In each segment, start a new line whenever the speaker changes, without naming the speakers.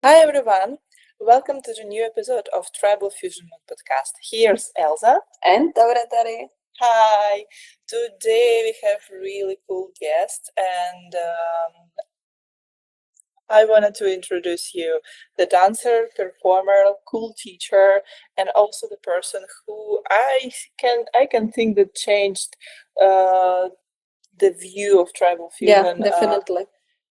Hi everyone, welcome to the new episode of Tribal Fusion Mood podcast. Here's Elsa.
And Tauratari.
Hi, today we have really cool guest and I wanted to introduce you the dancer, performer, cool teacher, and also the person who I can think that changed the view of tribal
Yeah,
fusion.
definitely.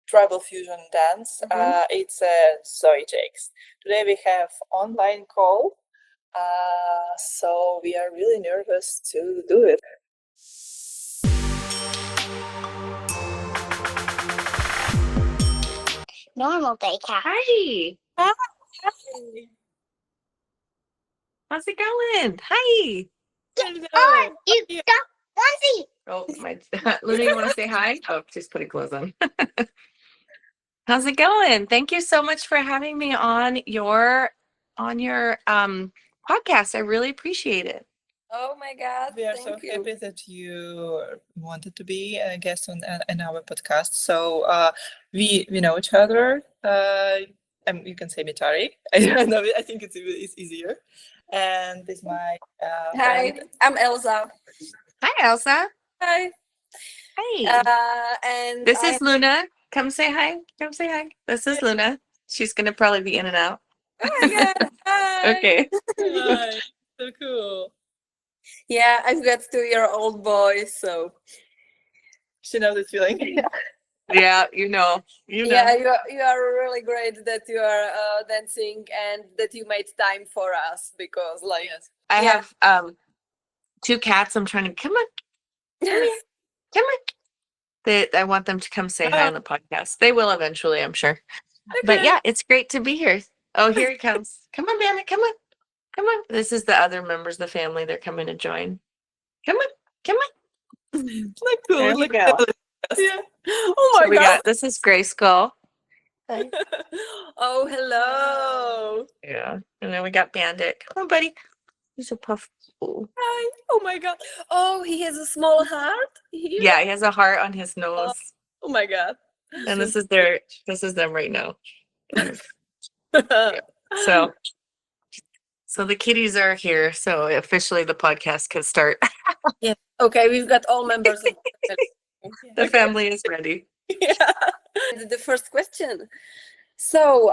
Tribal fusion dance. It's Zoe Jakes. Today we have online call, so we are really nervous to do it.
Normal day cat.
Hi.
Hi.
How's it going? Hi.
Oh, you got fuzzy.
Oh, my Luna, you want to say hi? Oh, she's putting clothes on. How's it going? Thank you so much for having me on your podcast. I really appreciate it.
Oh my God.
We are
thank
so
you.
happy that you wanted to be a guest on our podcast. So we know each other. You can say Mitari. I don't know. I think it's easier. And this is my
Hi,
friend.
I'm Elsa.
Hi, Elsa.
Hi.
Hi.
And
This is Luna. Come say hi. Come say hi. This is Luna. She's gonna probably be in and out.
Oh my God. Hi.
Okay.
Hi. So cool.
Yeah, I've got 2-year-old boy, so
She knows this feeling.
Yeah, you know.
yeah, you are really great that you are dancing and that you made time for us because like
I
Yeah.
have 2 cats. I'm trying to come on. Come on. I want them to come say hi on the podcast. They will eventually, I'm sure. But yeah, it's great to be here. Oh, here he comes. Come on, Bandit. Come on. Come on. This is the other members of the family. They're coming to join. Come on. Come on.
Like cool.
There we
Like
go.
yeah. Oh
So
my
we
god.
got this is Gray Skull.
Oh, hello.
Yeah. And then we got Bandit. Come on, buddy. He's a puff. Ooh.
Hi. Oh my God. Oh, he has a small heart here.
Yeah, he has a heart on his nose.
Oh my God.
And this is them right now. So the kitties are here. So officially the podcast can start.
Yeah. Okay, we've got all members of the family.
The family is ready.
Yeah. And the first question. So,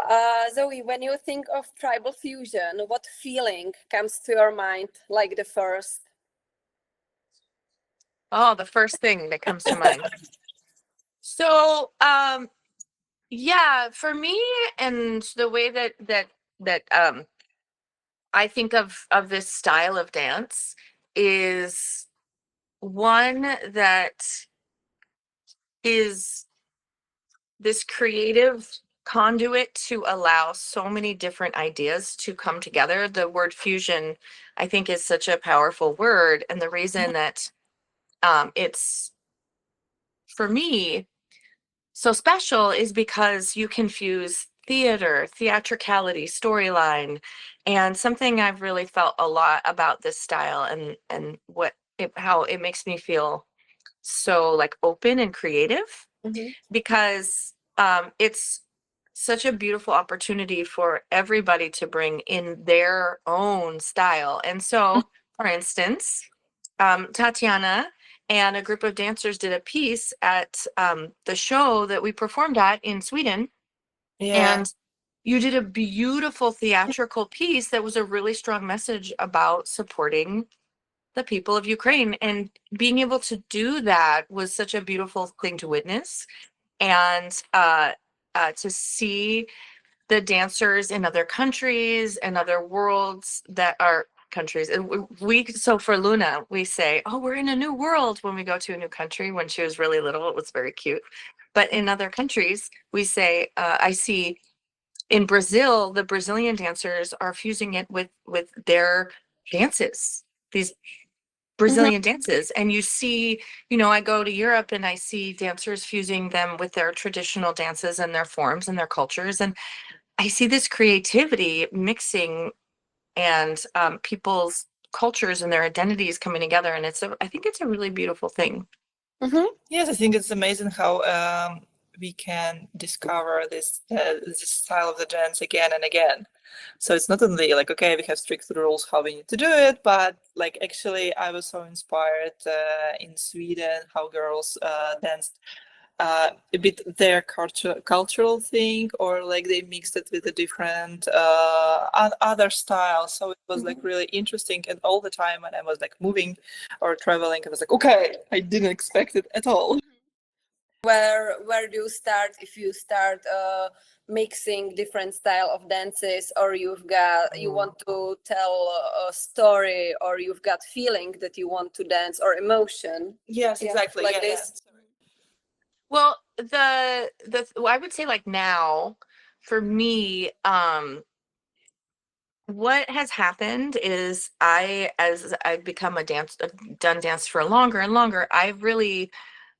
Zoe, when you think of tribal fusion, what feeling comes to your mind like the first?
Oh, the first thing that comes to mind. So, yeah, for me, and the way that I think of this style of dance is one that is this creative conduit to allow so many different ideas to come together. The word fusion, I think, is such a powerful word, and the reason that it's for me so special is because you can fuse theater, theatricality, storyline, and something I've really felt a lot about this style and how it makes me feel so like open and creative because it's such a beautiful opportunity for everybody to bring in their own style. And so, for instance, Tatiana and a group of dancers did a piece at the show that we performed at in Sweden.
Yeah.
And you did a beautiful theatrical piece that was a really strong message about supporting the people of Ukraine. And being able to do that was such a beautiful thing to witness. And to see the dancers in other countries and other worlds that are countries. And so for Luna, we say, oh, we're in a new world when we go to a new country. When she was really little, it was very cute. But in other countries, we say, I see in Brazil, the Brazilian dancers are fusing it with their dances, these Brazilian dances. And you see, I go to Europe and I see dancers fusing them with their traditional dances and their forms and their cultures. And I see this creativity mixing and people's cultures and their identities coming together. And I think it's a really beautiful thing.
Yes, I think it's amazing how we can discover this style of the dance again and again. So it's not only like, okay, we have strict rules how we need to do it, but like actually I was so inspired in Sweden how girls danced a bit their cultural thing, or like they mixed it with a different other style. So it was like really interesting, and all the time when I was like moving or traveling, I was like, okay, I didn't expect it at all.
Where do you start if you start mixing different style of dances, or you want to tell a story, or you've got feeling that you want to dance, or emotion?
Yes, exactly.
like
yeah,
this.
Well, I would say like now for me, what has happened is as I've become done dance for longer and longer, I've really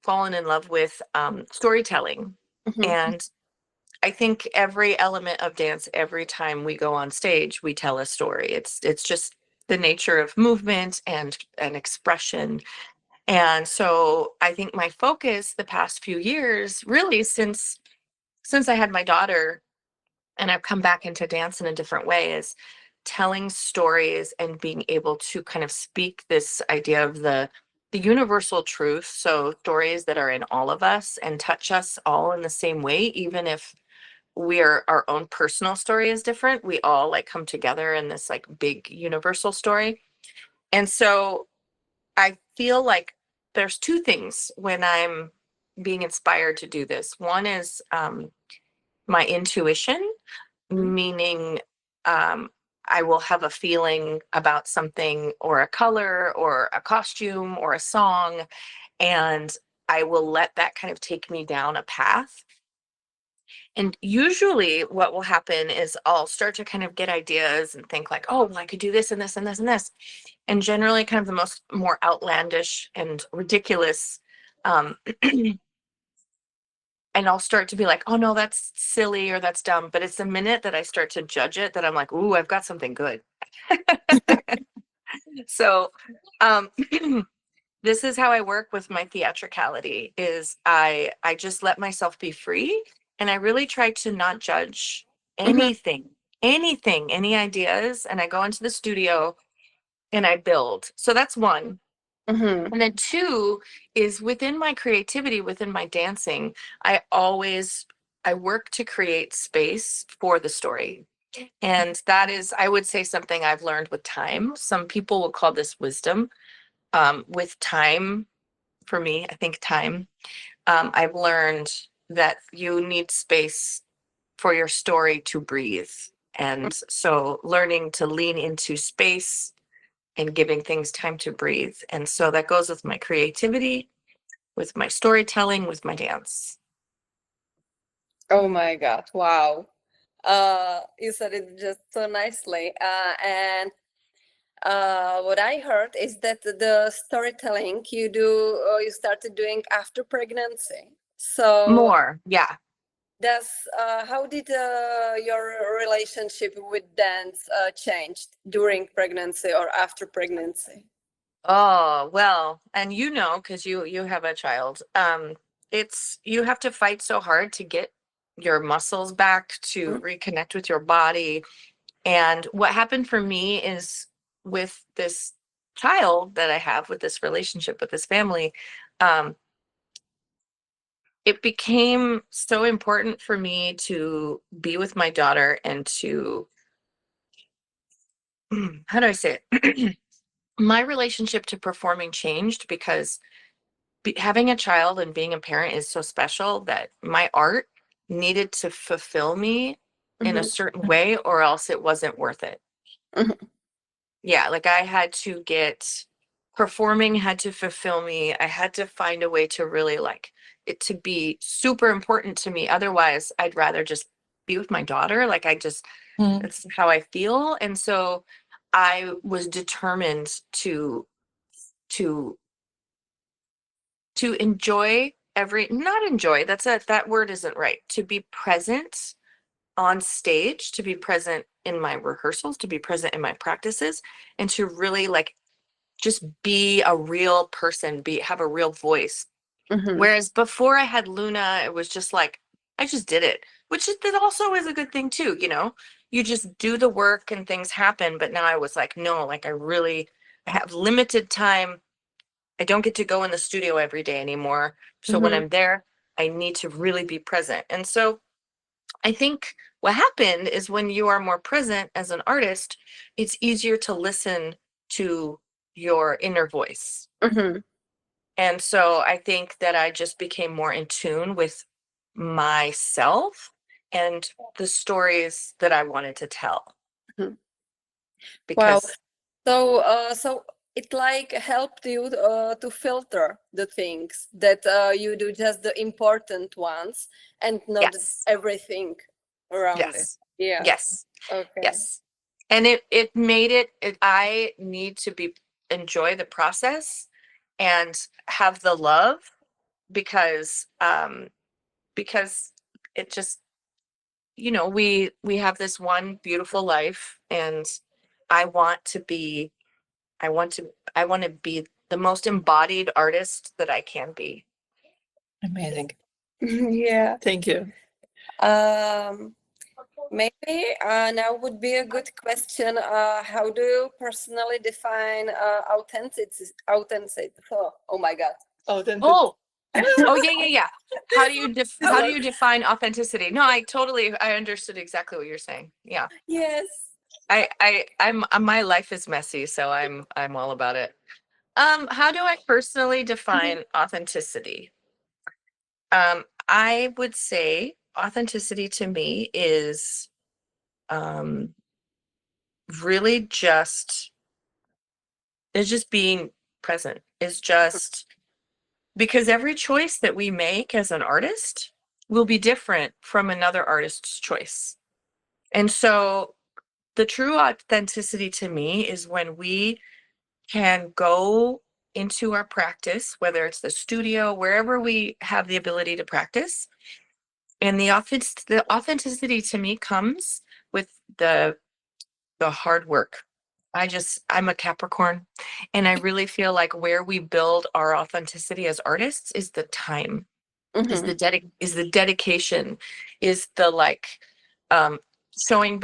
fallen in love with storytelling. And I think every element of dance, every time we go on stage, we tell a story. It's just the nature of movement and expression. And so I think my focus the past few years, really since I had my daughter and I've come back into dance in a different way, is telling stories and being able to kind of speak this idea of the universal truth. So stories that are in all of us and touch us all in the same way, even if our own personal story is different, we all like come together in this like big universal story. And so I feel like there's two things when I'm being inspired to do this. One is my intuition, meaning I will have a feeling about something or a color or a costume or a song, and I will let that kind of take me down a path. And usually what will happen is I'll start to kind of get ideas and think like, oh, well, I could do this and this and this and this. And generally kind of the more outlandish and ridiculous. And I'll start to be like, oh no, that's silly or that's dumb. But it's the minute that I start to judge it that I'm like, ooh, I've got something good. So this is how I work with my theatricality is I just let myself be free, and I really try to not judge anything, any ideas, and I go into the studio and I build. So that's one. And then two is within my creativity, within my dancing, I work to create space for the story. And that is, I would say, something I've learned with time. Some people will call this wisdom. With time, for me, I think time, I've learned that you need space for your story to breathe. And so learning to lean into space and giving things time to breathe. And so that goes with my creativity, with my storytelling, with my dance.
Oh my God. Wow. You said it just so nicely. And what I heard is that the storytelling you started doing after pregnancy. So
More, yeah.
how did your relationship with dance changed during pregnancy or after pregnancy?
Oh, well, and because you have a child, you have to fight so hard to get your muscles back, to reconnect with your body. And what happened for me is with this child that I have, with this relationship with this family, it became so important for me to be with my daughter and to, how do I say it? My relationship to performing changed because having a child and being a parent is so special that my art needed to fulfill me in a certain way, or else it wasn't worth it. Yeah, like I had to performing had to fulfill me. I had to find a way to really like it to be super important to me. Otherwise, I'd rather just be with my daughter. Like that's how I feel. And so I was determined to enjoy not enjoy, that word isn't right. To be present on stage, to be present in my rehearsals, to be present in my practices, and to really like just be a real person, have a real voice.
Mhm.
Whereas before I had Luna, it was just like, I just did it, that also is a good thing too, you just do the work and things happen. But now I was like, no, like I have limited time. I don't get to go in the studio every day anymore. So when
Mhm.
I'm there, I need to really be present. And so I think what happened is when you are more present as an artist, it's easier to listen to your inner voice.
Mhm.
And so I think that I just became more in tune with myself and the stories that I wanted to tell.
Mhm. Wow.
Because
So it like helped you to filter the things that you do, just the important ones, and not
yes,
everything around it.
yes,
Yeah.
yes,
Okay.
yes. And it made I need to enjoy the process and have the love because it just, we have this one beautiful life, and I want to be I want to be the most embodied artist that I can be.
Amazing.
Yeah.
Thank you.
Maybe now would be a good question. How do you personally define authenticity? Authenticity. Oh my God.
Oh, then
Oh, oh yeah. How do you
This
how do
one.
you define authenticity? No, I understood exactly what you're saying. Yeah.
Yes.
I'm my life is messy, so I'm all about it. How do I personally define authenticity? I would say authenticity to me is um really just being present. Is just because every choice that we make as an artist will be different from another artist's choice. And so the true authenticity to me is when we can go into our practice, whether it's the studio, wherever we have the ability to practice. And the authenticity to me comes with the hard work. I'm a Capricorn, and I really feel like where we build our authenticity as artists is the time, is
Mhm.
the dedication, is the like um showing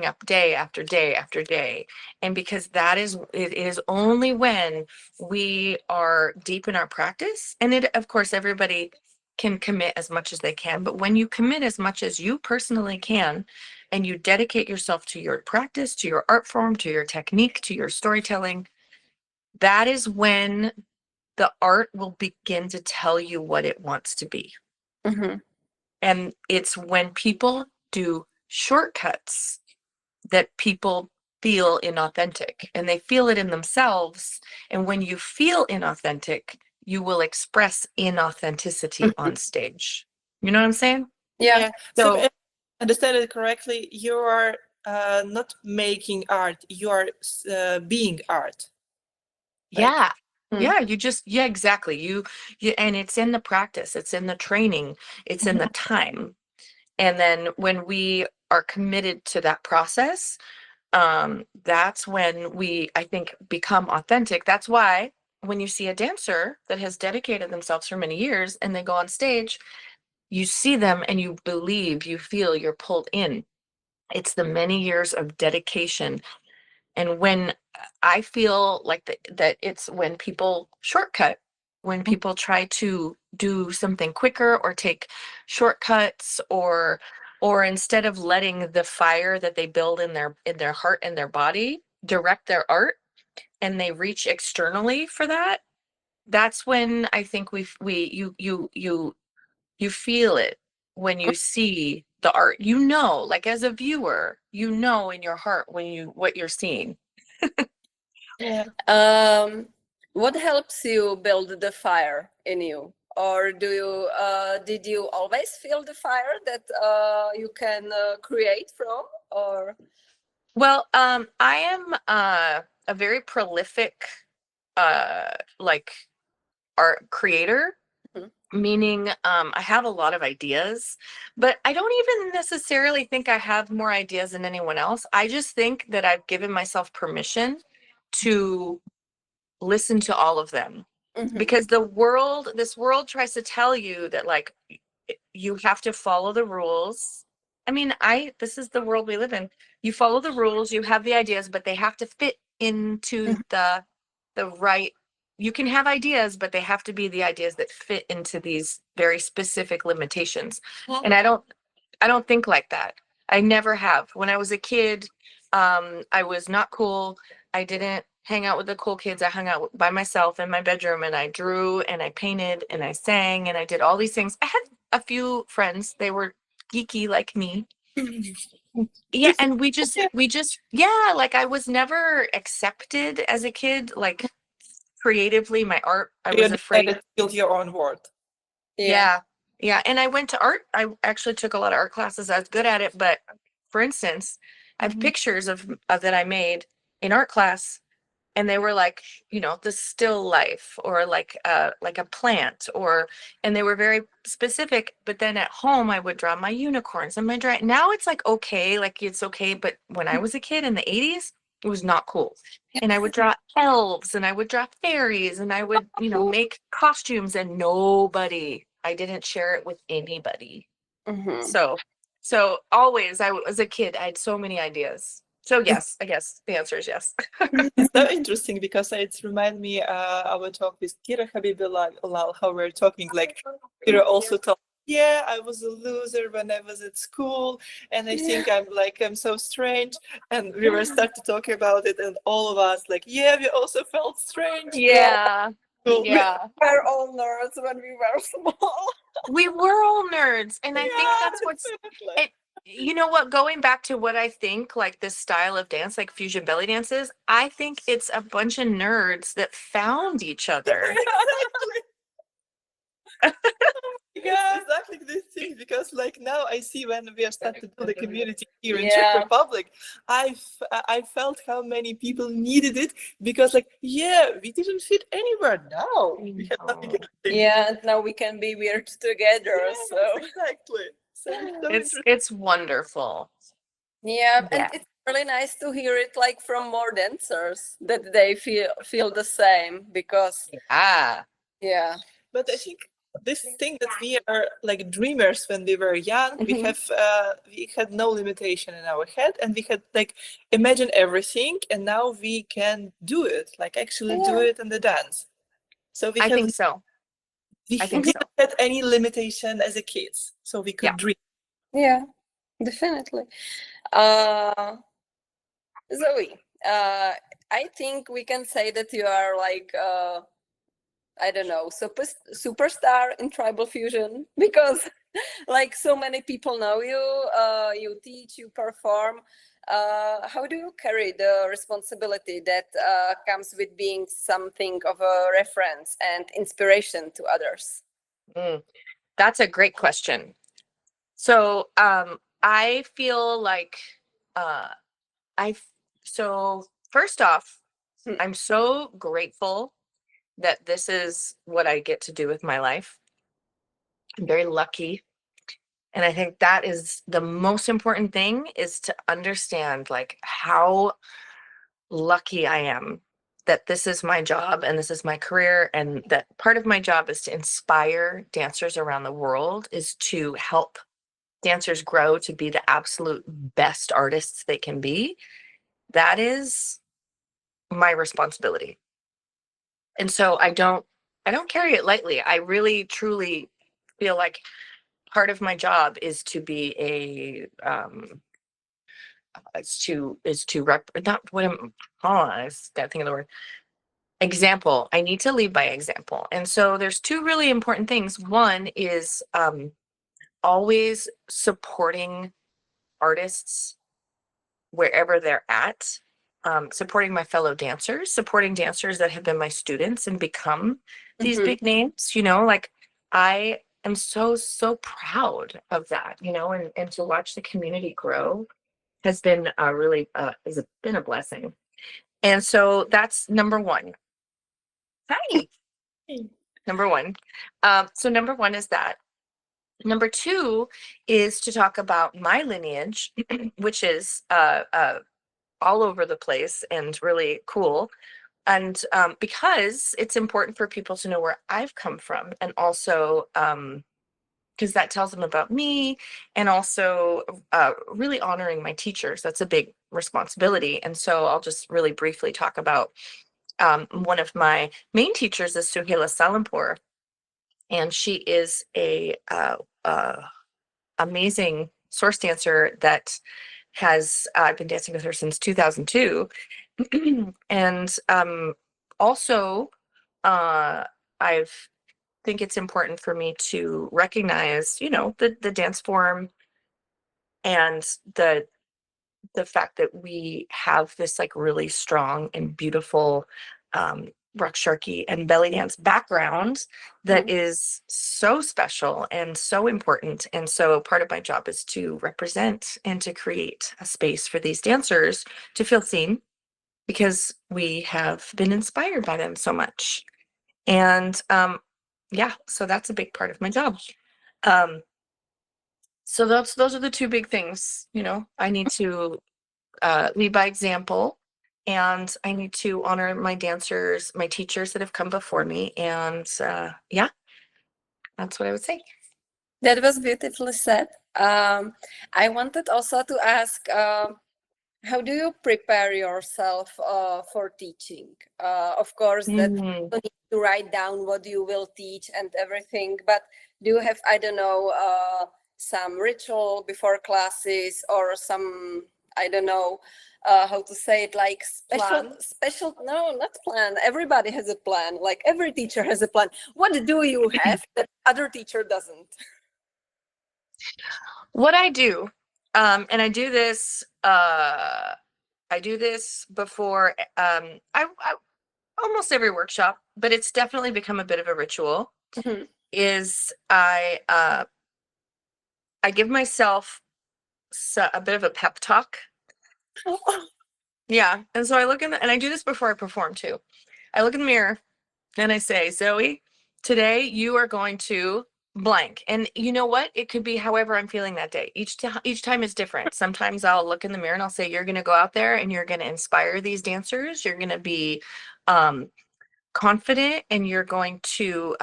up day after day after day. And because it is only when we are deep in our practice, and it, of course, everybody can commit as much as they can, but when you commit as much as you personally can, and you dedicate yourself to your practice, to your art form, to your technique, to your storytelling, that is when the art will begin to tell you what it wants to be.
Mhm.
And it's when people do shortcuts that people feel inauthentic, and they feel it in themselves. And when you feel inauthentic, you will express inauthenticity on
Mhm.
stage. You know what I'm saying?
Yeah.
Yeah. So
So
if I understand it correctly, you are not making art, you are being art. Like,
yeah.
Mm.
Yeah, yeah, exactly. And it's in the practice, it's in the training, it's in the time. And then when we are committed to that process, that's when we, I think, become authentic. That's why when you see a dancer that has dedicated themselves for many years and they go on stage, you see them and you feel, you're pulled in. It's the many years of dedication. And when I feel like that it's when people shortcut, when people try to do something quicker or take shortcuts, or instead of letting the fire that they build in their heart and their body direct their art, and they reach externally for that, that's when I think you feel it when you see the art. Like as a viewer, in your heart what you're seeing.
yeah.
What helps you build the fire in you? Or did you always feel the fire that you can create from? Or
Well, I am a very prolific like art creator,
Mhm.
meaning I have a lot of ideas, but I don't even necessarily think I have more ideas than anyone else. I just think that I've given myself permission to listen to all of them.
Mhm.
because this world tries to tell you that like you have to follow the rules. I mean, this is the world we live in. You follow the rules, you have the ideas, but they have to fit into
Mhm.
the right. You can have ideas, but they have to be the ideas that fit into these very specific limitations. And I don't think like that. I never have. When I was a kid, I was not cool. I didn't hang out with the cool kids. I hung out by myself in my bedroom, and I drew and I painted and I sang and I did all these things. I had a few friends. They were geeky like me. Yeah, and yeah, like I was never accepted as a kid, like creatively, my art, I
You
was afraid.
decided to build your own world.
Yeah. Yeah. And I went to art. I actually took a lot of art classes. I was good at it. But for instance, I have
Mhm.
pictures of that I made in art class, and they were like, you know, the still life or like a plant, or and they were very specific. But then at home I would draw my unicorns and my now it's like okay, like it's okay. But when I was a kid in the 80s, it was not cool. And I would draw elves and I would draw fairies and I would, you know, make costumes, and I didn't share it with anybody.
Mhm.
So always as a kid, I had so many ideas. So yes, I guess the answer is yes.
It's so interesting because it reminds me our talk with Kira Habibillah, how we're talking like Kira also told, yeah, I was a loser when I was at school, and I think I'm so strange. And we were start to talk about it, and all of us like, yeah, we also felt strange.
Yeah.
Cool.
Yeah.
We're all nerds when we were small.
We were all nerds. And I think
Yeah,
that's what's
definitely.
it. You know what? Going back to what I think, like this style of dance, like fusion belly dances, I think it's a bunch of nerds that found each other.
Yeah, exactly this thing, because like now I see when we are starting to build a community here in Czech
Yeah.
Republic, I felt how many people needed it, because like, yeah, we didn't fit anywhere. Now we have nothing
No.
in the thing.
Yeah, and now we can be weird together.
Yeah,
So
exactly. So it's so interesting.
It's wonderful.
yeah, and
Yeah.
it's really nice to hear it like from more dancers that they feel the same because
Ah.
yeah.
But I think this thing that we are like dreamers when we were young,
Mhm.
we had no limitation in our head, and we had like imagine everything, and now we can do it, like actually do
Yeah.
it in the dance. So
I think so.
we
I think
didn't
so.
have any limitation as a kids, so we could
Yeah.
dream.
Yeah, definitely. Uh Zoe, I think we can say that you are like I don't know, superstar in tribal fusion because like so many people know you, you teach, you perform. How do you carry the responsibility that comes with being something of a reference and inspiration to others?
That's a great question. So I feel like uh I so first off,
Hmm.
I'm so grateful that this is what I get to do with my life. I'm very lucky. And I think that is the most important thing, is to understand like how lucky I am that this is my job and this is my career, and that part of my job is to inspire dancers around the world, is to help dancers grow to be the absolute best artists they can be. That is my responsibility. And so I don't carry it lightly. I really truly feel like part of my job is to be a is to rep not what I'm I can't think of the word. Example. I need to lead by example. And so there's two really important things. One is always supporting artists wherever they're at, supporting my fellow dancers, supporting dancers that have been my students and become these
Mhm.
big names, you know, like I am so proud of that, you know, and to watch the community grow has been been a blessing. And so that's number one. Hi. Number one. So number one is that. Number two is to talk about my lineage, which is all over the place and really cool. because it's important for people to know where I've come from, and also because that tells them about me, and also really honoring my teachers. That's a big responsibility. And so I'll just really briefly talk about one of my main teachers is Suhaila Salampur, and she is a amazing source dancer that has I've been dancing with her since 2002. And also I've think it's important for me to recognize, the dance form and the fact that we have this like really strong and beautiful Rakshaki and belly dance background that is so special and so important. And so part of my job is to represent and to create a space for these dancers to feel seen, because we have been inspired by them so much. And yeah, so that's a big part of my job. So those are the two big things. I need to lead by example, and I need to honor my dancers, my teachers that have come before me. And yeah, that's what I would say.
That was beautifully said. I wanted also to ask, how do you prepare yourself for teaching? Of course, that you need to write down what you will teach and everything, but do you have, I don't know, some ritual before classes, or some, I don't know, how to say it, like special, no, not plan. Everybody has a plan. Like every teacher has a plan. What do you have that other teacher doesn't?
What I do, and I do this before I almost every workshop, but it's definitely become a bit of a ritual. Is I give myself a bit of a pep talk. Yeah, and so I look and I do this before I perform too. I look in the mirror and I say, Zoe, today you are going to blank. And you know what? It could be however I'm feeling that day. Each time is different. Sometimes I'll look in the mirror and I'll say, you're going to go out there and you're going to inspire these dancers. You're going to be confident, and you're going to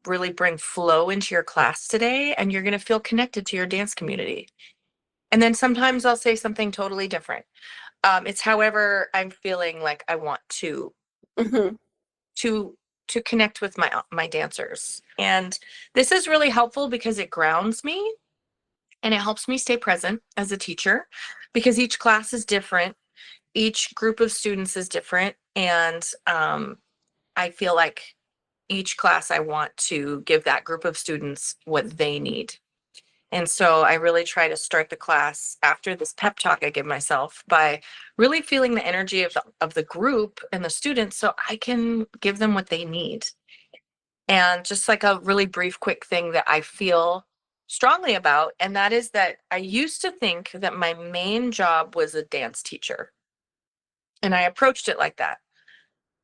really bring flow into your class today, and you're going to feel connected to your dance community. And then sometimes I'll say something totally different. It's however I'm feeling like I want to to connect with my dancers. And this is really helpful because it grounds me and it helps me stay present as a teacher, because each class is different, each group of students is different, and I feel like each class I want to give that group of students what they need. And so I really try to start the class after this pep talk I give myself by really feeling the energy of the group and the students, so I can give them what they need. And just like a really brief, quick thing that I feel strongly about, and that is that I used to think that my main job was a dance teacher. And I approached it like that.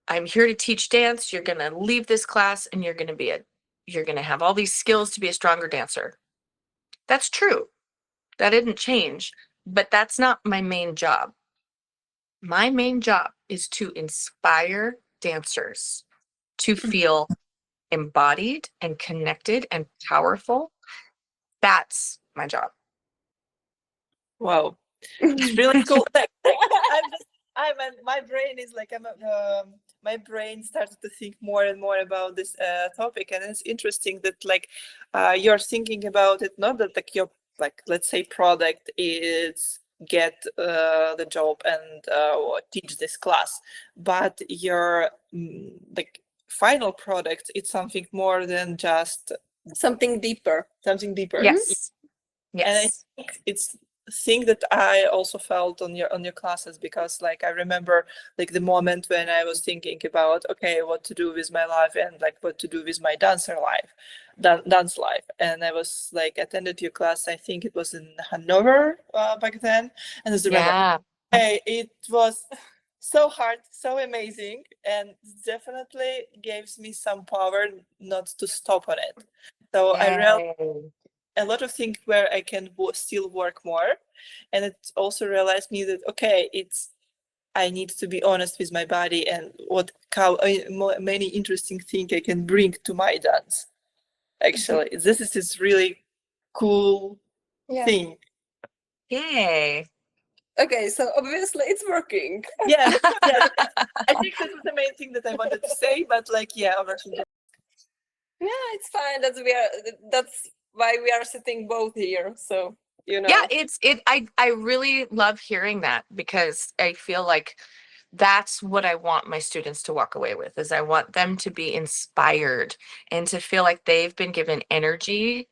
I'm here to teach dance. You're going to leave this class and you're going to have all these skills to be a stronger dancer. That's true. That didn't change, but that's not my main job. My main job is to inspire dancers to feel embodied and connected and powerful. That's my job.
Wow, it's really cool. My brain is like, my brain started to think more and more about this topic, and it's interesting that like you're thinking about it, not that like your, like, let's say product is get the job and teach this class, but your like final product, it's something more than just
something deeper.
Yes. Yes.
And I think it's thing that I also felt on your classes, because like I remember like the moment when I was thinking about, okay, what to do with my life and like what to do with my dance life, and I was like attended your class. I think it was in Hanover back then, and I just remember, hey, it was so hard, so amazing, and definitely gives me some power not to stop on it. So I realized a lot of things where I can still work more, and it also realized me that okay, it's I need to be honest with my body and many interesting things I can bring to my dance. Actually, this is this really cool
Yeah.
thing.
Yay.
Okay, so obviously it's working.
Yes, yes. I think this is the main thing that I wanted to say, but like, yeah, overthinking.
Yeah, it's fine. That's why we are sitting both here. So
Yeah, I really love hearing that, because I feel like that's what I want my students to walk away with, is I want them to be inspired and to feel like they've been given energy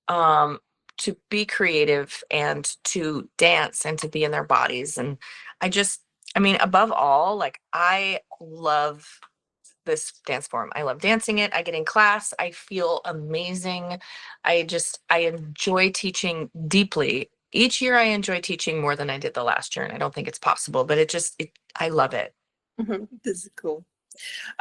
um to be creative and to dance and to be in their bodies. And I mean, above all, like, I love this dance form. I love dancing it. I get in class. I feel amazing. I enjoy teaching deeply. Each year I enjoy teaching more than I did the last year. And I don't think it's possible, but I love it.
This is cool.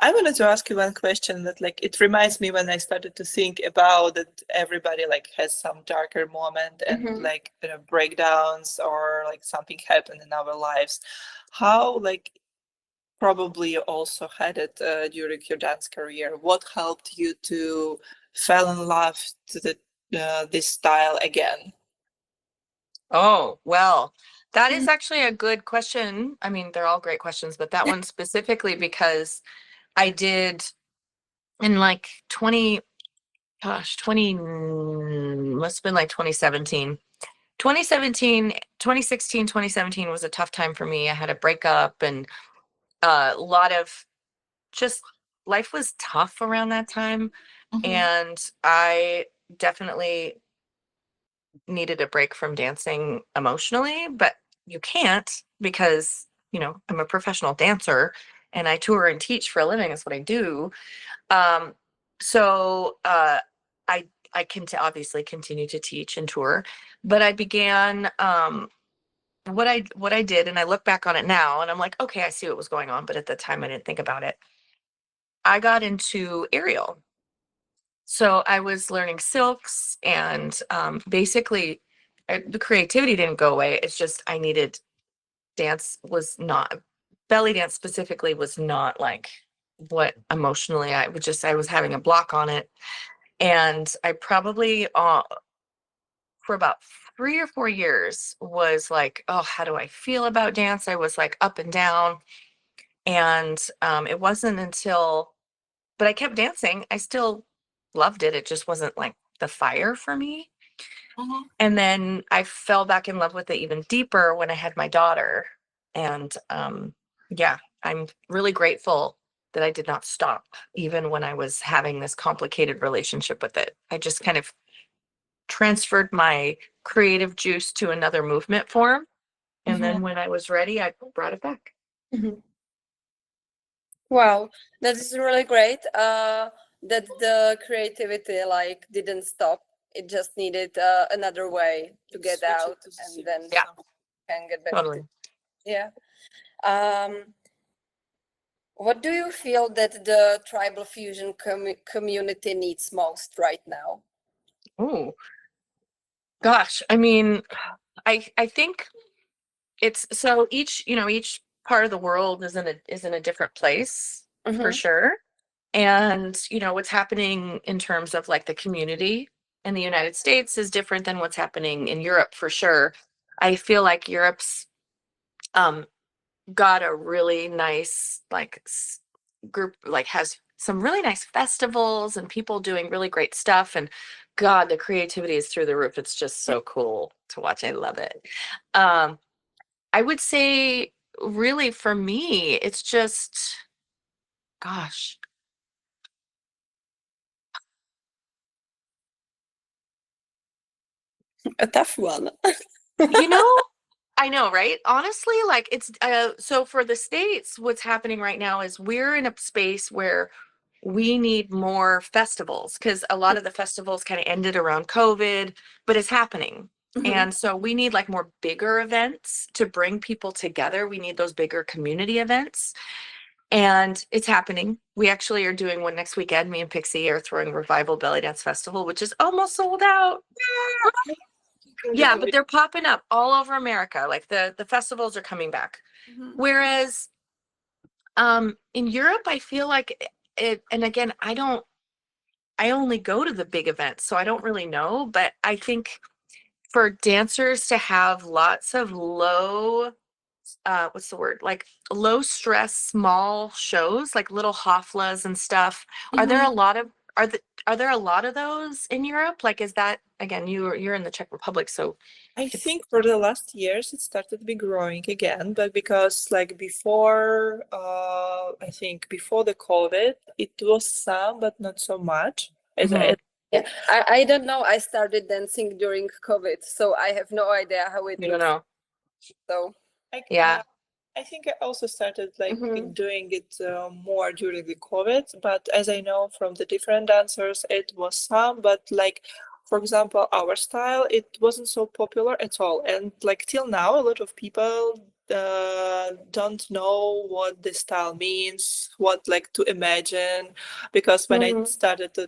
I wanted to ask you one question that like it reminds me when I started to think about that everybody like has some darker moment and like breakdowns or like something happened in our lives. How like probably you also had it during your dance career. What helped you to fall in love to this style again?
Oh, well, that is actually a good question. I mean, they're all great questions, but that one specifically, because I did in like 20 must have been like 2017. 2016, 2017 was a tough time for me. I had a breakup, and a lot of just life was tough around that time. And I definitely needed a break from dancing emotionally, but you can't, because, I'm a professional dancer and I tour and teach for a living. That's what I do. Um, so I can obviously continue to teach and tour, but I began what I did, and I look back on it now and I'm like, okay, I see what was going on, but at the time I didn't think about it. I got into aerial. So I was learning silks, and basically the creativity didn't go away. It's just I needed belly dance specifically was not like what emotionally I was having a block on it. And I probably for about 3 or 4 years was like, oh, how do I feel about dance? I was like up and down. And it wasn't until, but I kept dancing. I still loved it. It just wasn't like the fire for me. And then I fell back in love with it even deeper when I had my daughter. And yeah, I'm really grateful that I did not stop, even when I was having this complicated relationship with it. I just kind of transferred my creative juice to another movement form. And then when I was ready, I brought it back.
Wow, that is really great. That the creativity like didn't stop. It just needed another way to get
Switch it
out,
to
and
see
then
Yeah.
something.
can get back.
Totally.
Yeah. What do you feel that the tribal fusion community needs most right now?
Oh, gosh. I mean, I think it's so each part of the world is in a different place for sure. And what's happening in terms of like the community in the United States is different than what's happening in Europe for sure. I feel like Europe's got a really nice like group, like has some really nice festivals and people doing really great stuff. And God, the creativity is through the roof. It's just so cool to watch. I love it. I would say really for me, it's just, gosh,
A tough one.
you know, I know, right? Honestly, like it's so for the States, what's happening right now is we're in a space where we need more festivals, because a lot of the festivals kind of ended around COVID, but it's happening. And so we need like more bigger events to bring people together. We need those bigger community events. And it's happening. We actually are doing one next weekend. Me and Pixie are throwing Revival Belly Dance Festival, which is almost sold out. Yeah, but they're popping up all over America. Like the festivals are coming back.
Mhm.
Whereas in Europe, I feel like it, and again, I only go to the big events, so I don't really know, but I think for dancers to have lots of low what's the word, like low stress small shows like little haflas and stuff, are there a lot of are there a lot of those in Europe? Like, is that, again, you're in the Czech Republic, so
I think for the last years it started to be growing again, but because like before, I think before the COVID, it was some, but not so much. As
Mhm.
Yeah, I don't know. I started dancing during COVID, so I have no idea how it
you don't
looks.
know.
So
like,
Yeah.
I think I also started like
Mhm.
doing it more during the COVID, but as I know from the different dancers, it was some, but like, for example, our style, it wasn't so popular at all. And like till now, a lot of people don't know what the style means, what like to imagine, because when I
Mhm.
started to,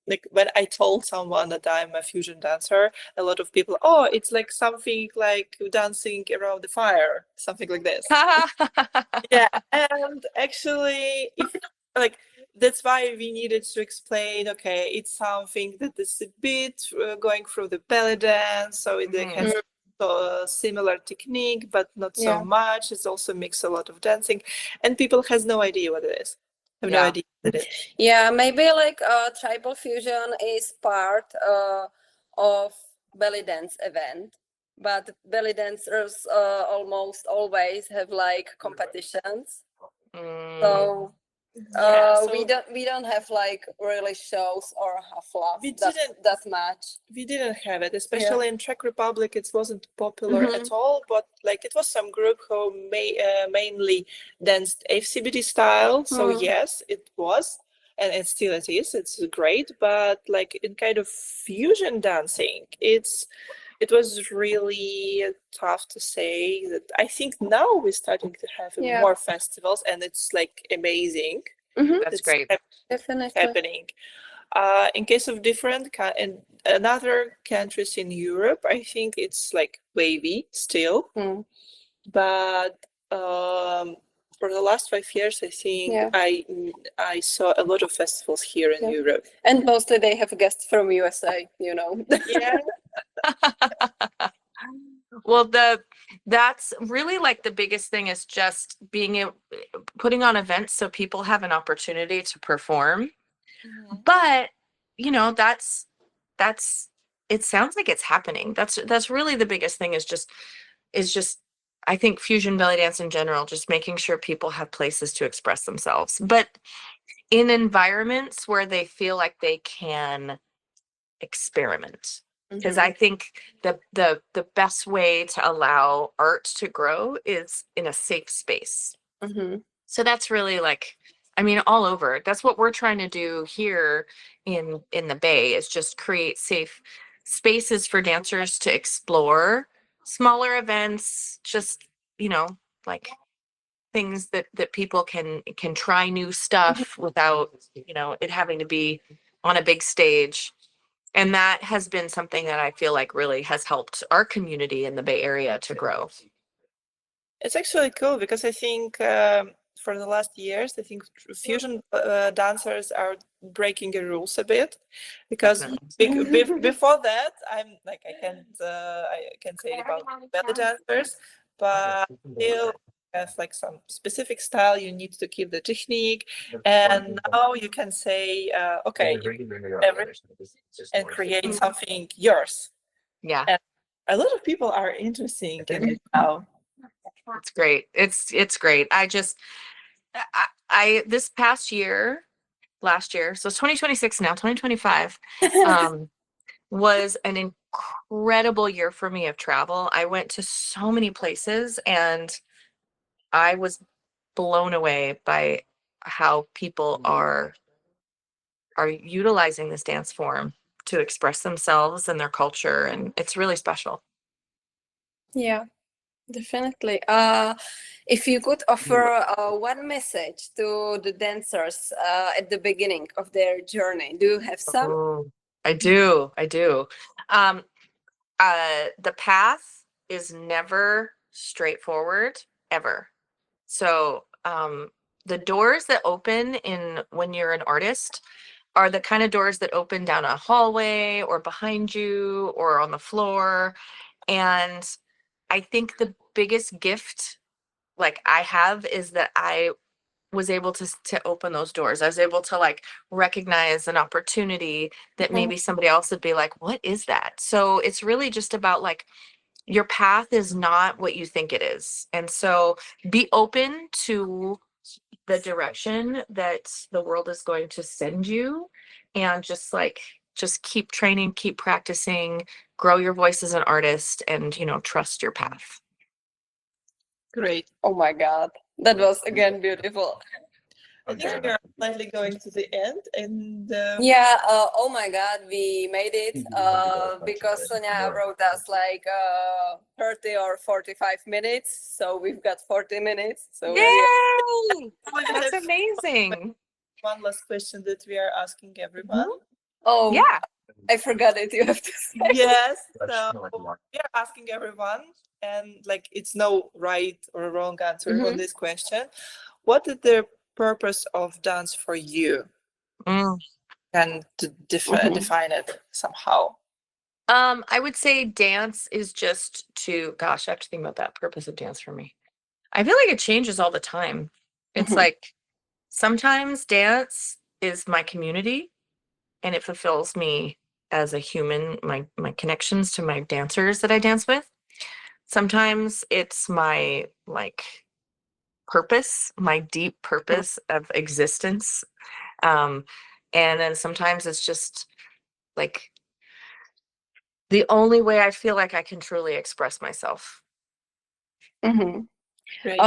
like when I told someone that I'm a fusion dancer, a lot of people, oh, it's like something like dancing around the fire, something like this. Yeah, and actually, if like that's why we needed to explain, okay, it's something that is a bit going through the belly dance, so it has a similar technique, but not so
Yeah.
much. It's also mix a lot of dancing, and people has no idea what it is. Have no
Yeah.
idea what it is.
Yeah, maybe like tribal fusion is part of belly dance event, but belly dancers almost always have like competitions.
Mm,
So
Yeah,
we don't have like really shows or
we
haflas
didn't
that much.
we didn't have it, especially in Czech Republic. It wasn't popular
Mhm.
at all, but like it was some group who mainly danced FCBD style. So
Mm.
yes, it was, and it is. It's great, but like in kind of fusion dancing, it was really tough to say. That I think now we're starting to have
Yeah.
more festivals, and it's like amazing.
Mhm.
that's
It's
great.
Definitely.
happening. In case of different in another countries in Europe, I think it's like wavy still,
Mm.
but for the last 5 years, I think
Yeah.
I saw a lot of festivals here in
Yeah.
Europe.
And mostly they have guests from USA, you know.
Yeah,
Well, that's really like the biggest thing is just putting on events so people have an opportunity to perform. But you know, that's it sounds like it's happening. That's really the biggest thing is just I think fusion belly dance in general, just making sure people have places to express themselves, but in environments where they feel like they can experiment. Because I think the best way to allow art to grow is in a safe space.
Mhm.
So that's really like, I mean, all over. That's what we're trying to do here in the Bay, is just create safe spaces for dancers to explore smaller events, just, you know, like things that people can try new stuff without, you know, it having to be on a big stage. And that has been something that I feel like really has helped our community in the Bay Area to grow.
it's actually cool because I think for the last years, I think fusion dancers are breaking the rules a bit, because before that, I'm like I can say it about belly dancers, but still have like some specific style. You need to keep the technique, and now you can say, okay, and create something yours.
Yeah,
And a lot of people are interested in it now.
it's great. It's great. I this past year, last year, so it's 2026 now, 2025, was an incredible year for me of travel. I went to so many places and I was blown away by how people are utilizing this dance form to express themselves and their culture, and it's really special.
Yeah, definitely. If you could offer one message to the dancers at the beginning of their journey, do you have some?
Oh, I do. Um, the path is never straightforward, ever. So the doors that open in when you're an artist are the kind of doors that open down a hallway or behind you or on the floor. And I think the biggest gift like I have is that I was able to open those doors. I was able to like recognize an opportunity that maybe somebody else would be like, what is that? So it's really just about like your path is not what you think it is. And so be open to the direction that the world is going to send you, and just keep training, keep practicing, grow your voice as an artist, and trust your path.
Great.
Oh my God. That was again beautiful.
I think we are slightly going to the end, and
Yeah, oh my God, we made it because Sonia wrote us like 30 or 45 minutes. So we've got 40 minutes. So we
Yay! That's amazing.
one last question that we are asking everyone.
oh,
Yeah.
I forgot it. You have to say.
Yes, so we are asking everyone, and like it's no right or wrong answer on this question. What is the purpose of dance for you? And to define it somehow.
I would say dance is just gosh, I have to think about that purpose of dance for me. I feel like it changes all the time. It's like sometimes dance is my community and it fulfills me as a human, my connections to my dancers that I dance with. Sometimes it's my like purpose, my deep purpose of existence. And then sometimes it's just like the only way I feel like I can truly express myself.
Great.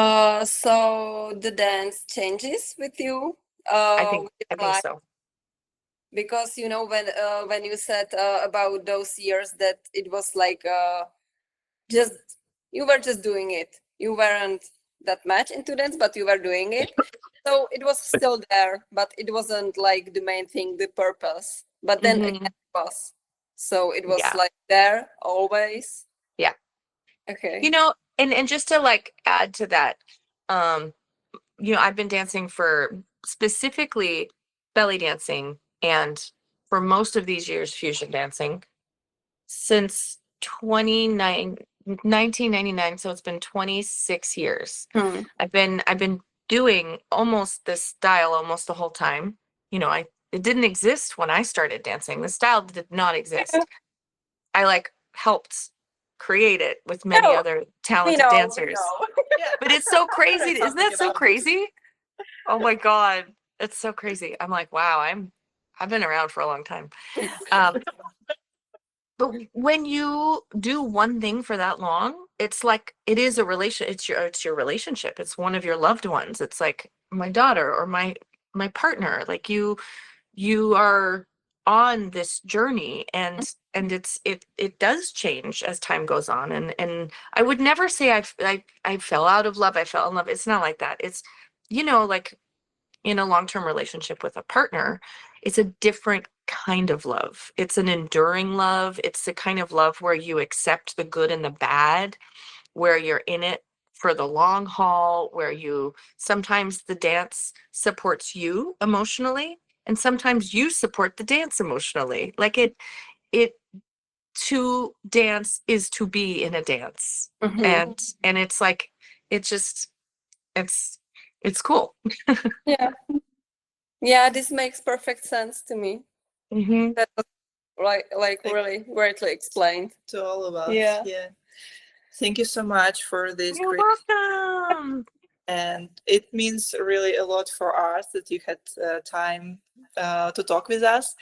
So the dance changes with you.
I think
like,
so.
because when you said about those years that it was like just you were just doing it. You weren't that much into dance, but you were doing it. So it was still there, but it wasn't like the main thing, the purpose. But then again, it was. So it was
Yeah.
like there always.
Yeah.
Okay.
And just to like add to that, I've been dancing for specifically belly dancing and for most of these years fusion dancing since 1999. So it's been 26 years. I've been doing almost this style almost the whole time. It didn't exist when I started dancing. The style did not exist. I like helped create it with many other talented dancers. But it's so crazy. Isn't that so crazy? Oh my God. It's so crazy. I'm like, wow, I've been around for a long time. But when you do one thing for that long, it's like it is a relation. It's your relationship. It's one of your loved ones. It's like my daughter or my partner. Like you are on this journey, and it does change as time goes on. And I would never say I fell out of love. I fell in love. It's not like that. It's like in a long-term relationship with a partner, it's a different kind of love. It's an enduring love. It's the kind of love where you accept the good and the bad, where you're in it for the long haul, where sometimes the dance supports you emotionally, and sometimes you support the dance emotionally. Like to dance is to be in a dance. And it's like, it's cool.
Yeah, this makes perfect sense to me. That was like really greatly explained
to all of us.
Yeah.
Thank you so much for this
You're
great,
welcome.
and it means really a lot for us that you had time to talk with us,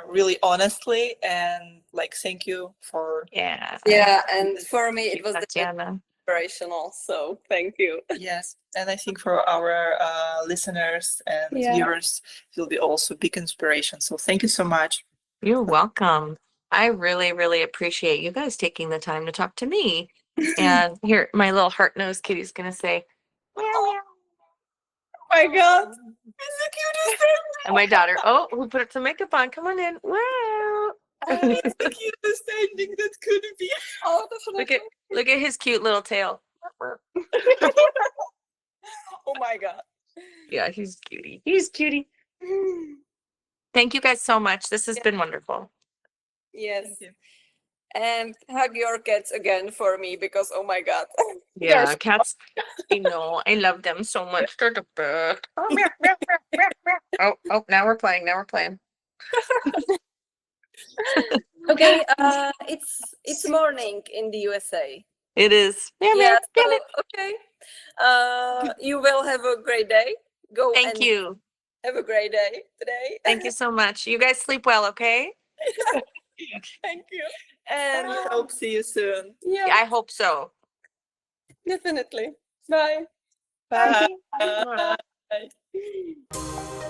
really honestly, and like thank you for
and for me it was
Tatiana.
inspirational, so thank you.
Yes, and I think for our listeners and viewers it will be also big inspiration, so thank you so much.
You're welcome. I really, really appreciate you guys taking the time to talk to me. And here, my little heart-nosed kitty's gonna say, meow, meow.
Oh my God, it's the cutest thing.
And my daughter, oh, we put some makeup on. Come on in. Wow.
That's the cutest ending that could be.
Oh, definitely.
Look at his cute little tail.
Oh my God.
Yeah, he's cutie. He's cutie. Thank you guys so much. This has been wonderful.
Yes.
Thank you.
And hug your cats again for me because oh my God.
Yeah, cats. I know. I love them so much. They're the best. Oh, meow, meow, meow, meow, meow. Oh, now we're playing. Now we're playing.
Okay, it's morning in the USA.
It is. Meow, meow,
Yeah,
meow,
so
meow.
okay. You will have a great day. Go
Thank
and
you.
have a great day today.
Thank you so much. You guys sleep well, okay?
Thank you. And
I hope see you soon.
yeah,
I hope so.
definitely. Bye.
Bye.
Bye.
Bye.